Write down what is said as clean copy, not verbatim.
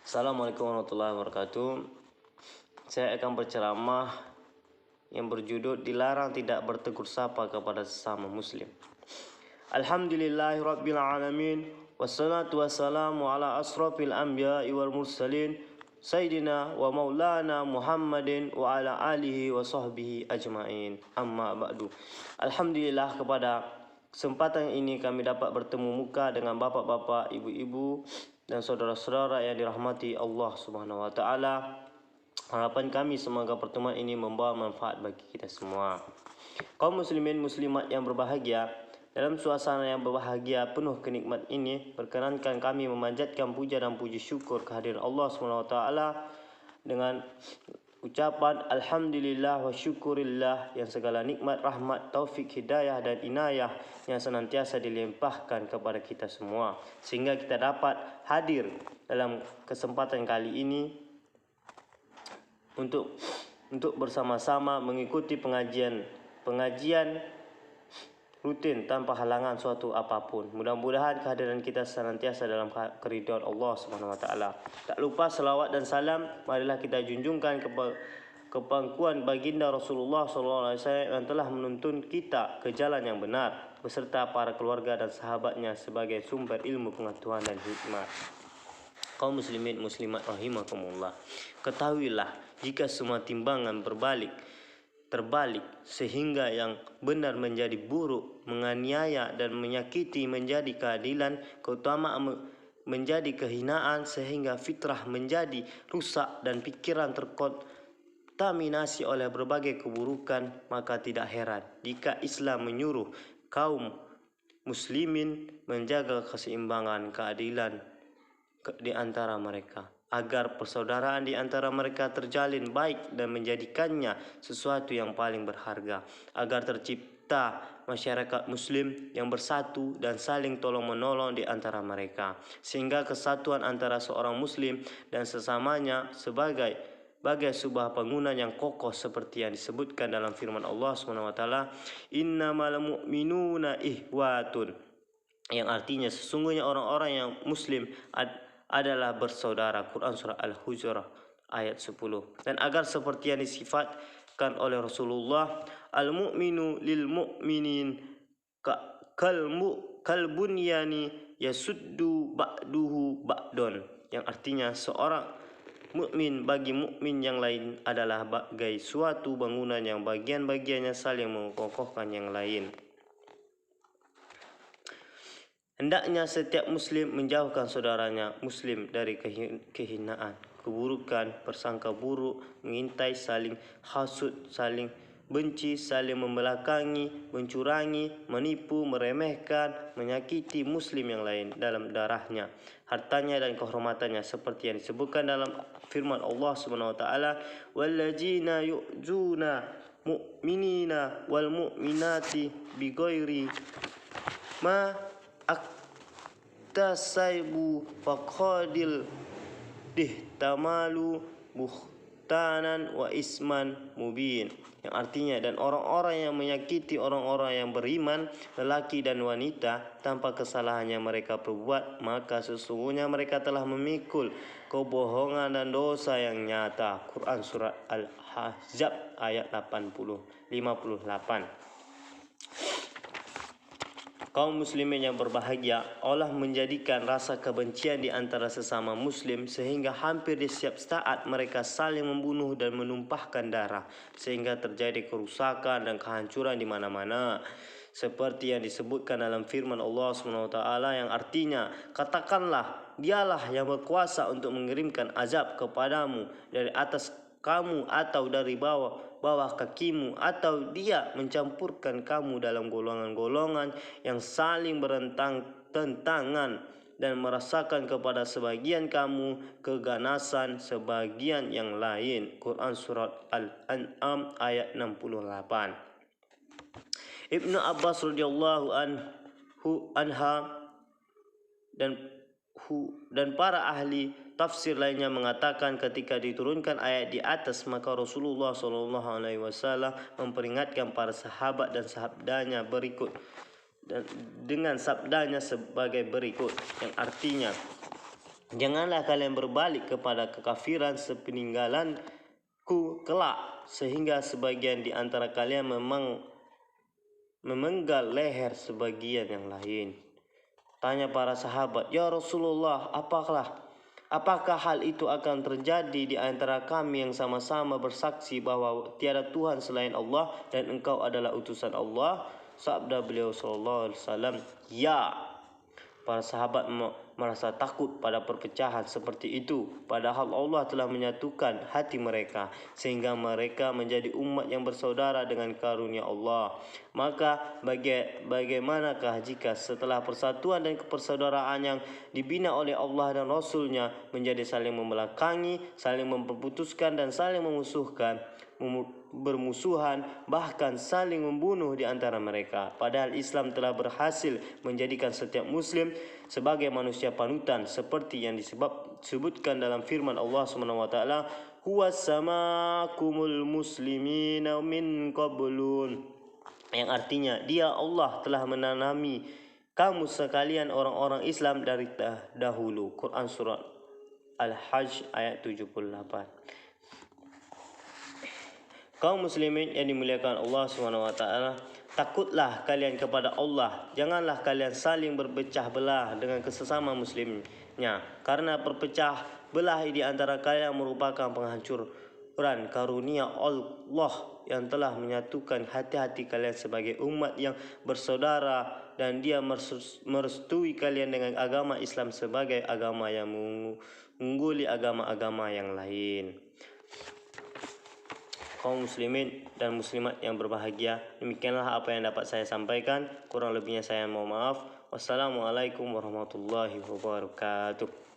Assalamualaikum warahmatullahi wabarakatuh. Saya akan berceramah yang berjudul dilarang tidak bertegur sapa kepada sesama muslim. Alhamdulillahirabbil alamin wassalatu wassalamu ala asrofil anbiya'i wal mursalin sayyidina wa maulana Muhammadin wa ala alihi wa sahbihi ajmain. Amma ba'du. Alhamdulillah, kepada kesempatan ini kami dapat bertemu muka dengan bapak-bapak, ibu-ibu dan saudara-saudara yang dirahmati Allah Subhanahu wa taala. Harapan kami semoga pertemuan ini membawa manfaat bagi kita semua. Kaum muslimin muslimat yang berbahagia, dalam suasana yang berbahagia penuh kenikmat ini, perkenankan kami memanjatkan puja dan puji syukur kehadiran Allah Subhanahu wa taala dengan ucapan alhamdulillah wa syukurillah, yang segala nikmat, rahmat, taufik, hidayah dan inayah yang senantiasa dilimpahkan kepada kita semua, sehingga kita dapat hadir dalam kesempatan kali ini untuk bersama-sama mengikuti pengajian rutin tanpa halangan suatu apapun. Mudah-mudahan kehadiran kita senantiasa dalam keridhaan Allah Subhanahu wa taala. Tak lupa selawat dan salam marilah kita junjungkan ke pangkuan baginda Rasulullah SAW yang telah menuntun kita ke jalan yang benar, beserta para keluarga dan sahabatnya sebagai sumber ilmu pengetahuan dan hikmah. Kaum muslimin muslimat rahimakumullah, ketahuilah jika semua timbangan terbalik sehingga yang benar menjadi buruk, menganiaya dan menyakiti menjadi keadilan, keutamaan menjadi kehinaan, sehingga fitrah menjadi rusak dan pikiran terkontaminasi oleh berbagai keburukan, maka tidak heran jika Islam menyuruh kaum muslimin menjaga keseimbangan, keadilan di antara mereka, agar persaudaraan di antara mereka terjalin baik dan menjadikannya sesuatu yang paling berharga, agar tercipta masyarakat muslim yang bersatu dan saling tolong-menolong di antara mereka, sehingga kesatuan antara seorang muslim dan sesamanya sebagai sebuah bangunan yang kokoh, seperti yang disebutkan dalam firman Allah Subhanahu wa taala, innamal mu'minuna ihwatun, yang artinya sesungguhnya orang-orang yang muslim adalah bersaudara. Quran surah Al-Hujurat ayat 10. Dan agar seperti yang disifatkan oleh Rasulullah, al-mu'minu lil mu'minin kal bunyani yasuddu ba'duhu ba'don, yang artinya seorang mukmin bagi mukmin yang lain adalah bagai suatu bangunan yang bagian-bagiannya saling mengokohkan yang lain. Hendaknya setiap muslim menjauhkan saudaranya muslim dari kehinaan, keburukan, persangka buruk, mengintai, saling hasud, saling benci, saling membelakangi, mencurangi, menipu, meremehkan, menyakiti muslim yang lain dalam darahnya, hartanya dan kehormatannya, seperti yang disebutkan dalam firman Allah Subhanahu wa taala, walladzina yu'zuna mu'minina wal mu'minati bighairi ma aktasaibu faqadil dihtamalu buhtanan wa isman mubin, yang artinya dan orang-orang yang menyakiti orang-orang yang beriman, lelaki dan wanita, tanpa kesalahan yang mereka perbuat, maka sesungguhnya mereka telah memikul kebohongan dan dosa yang nyata. Quran surat Al-Ahzab ayat 58. Kaum muslimin yang berbahagia, Allah menjadikan rasa kebencian di antara sesama muslim sehingga hampir di setiap saat mereka saling membunuh dan menumpahkan darah, sehingga terjadi kerusakan dan kehancuran di mana-mana, seperti yang disebutkan dalam firman Allah SWT yang artinya, katakanlah dialah yang berkuasa untuk mengirimkan azab kepadamu dari atas kamu atau dari bawah kakimu, atau dia mencampurkan kamu dalam golongan-golongan yang saling bertentangan dan merasakan kepada sebagian kamu keganasan sebagian yang lain. Quran surat Al-An'am ayat 68. Ibnu Abbas radhiyallahu anha dan para ahli tafsir lainnya mengatakan, ketika diturunkan ayat di atas, maka Rasulullah SAW memperingatkan para sahabat dan sabdanya berikut, dengan sabdanya sebagai berikut, yang artinya Janganlah kalian berbalik kepada kekafiran sepeninggalanku kelak, sehingga sebagian di antara kalian memenggal leher sebagian yang lain. Tanya para sahabat, "Ya Rasulullah, apakah hal itu akan terjadi di antara kami yang sama-sama bersaksi bahwa tiada Tuhan selain Allah dan engkau adalah utusan Allah?" Sabda beliau sallallahu alaihi wasallam, "Ya." Para sahabat merasa takut pada perpecahan seperti itu, padahal Allah telah menyatukan hati mereka sehingga mereka menjadi umat yang bersaudara dengan karunia Allah. Maka bagaimanakah jika setelah persatuan dan kepersaudaraan yang dibina oleh Allah dan Rasul-Nya menjadi saling membelakangi, saling memperputuskan dan saling bermusuhan, bahkan saling membunuh di antara mereka. Padahal Islam telah berhasil menjadikan setiap muslim sebagai manusia panutan, seperti yang disebutkan dalam firman Allah SWT, "Huwas samakumul muslimina min qablun", yang artinya Dia Allah telah menanami kamu sekalian orang-orang Islam dari dahulu. Quran surat Al-Hajj ayat 78. Kaum muslimin yang dimuliakan Allah SWT, takutlah kalian kepada Allah. Janganlah kalian saling berpecah belah dengan sesama muslimnya, karena berpecah belah di antara kalian merupakan penghancuran karunia Allah yang telah menyatukan hati-hati kalian sebagai umat yang bersaudara, dan Dia merestui kalian dengan agama Islam sebagai agama yang mengungguli agama-agama yang lain. Kaum muslimin dan muslimat yang berbahagia, demikianlah apa yang dapat saya sampaikan. Kurang lebihnya saya mohon maaf. Wassalamualaikum warahmatullahi wabarakatuh.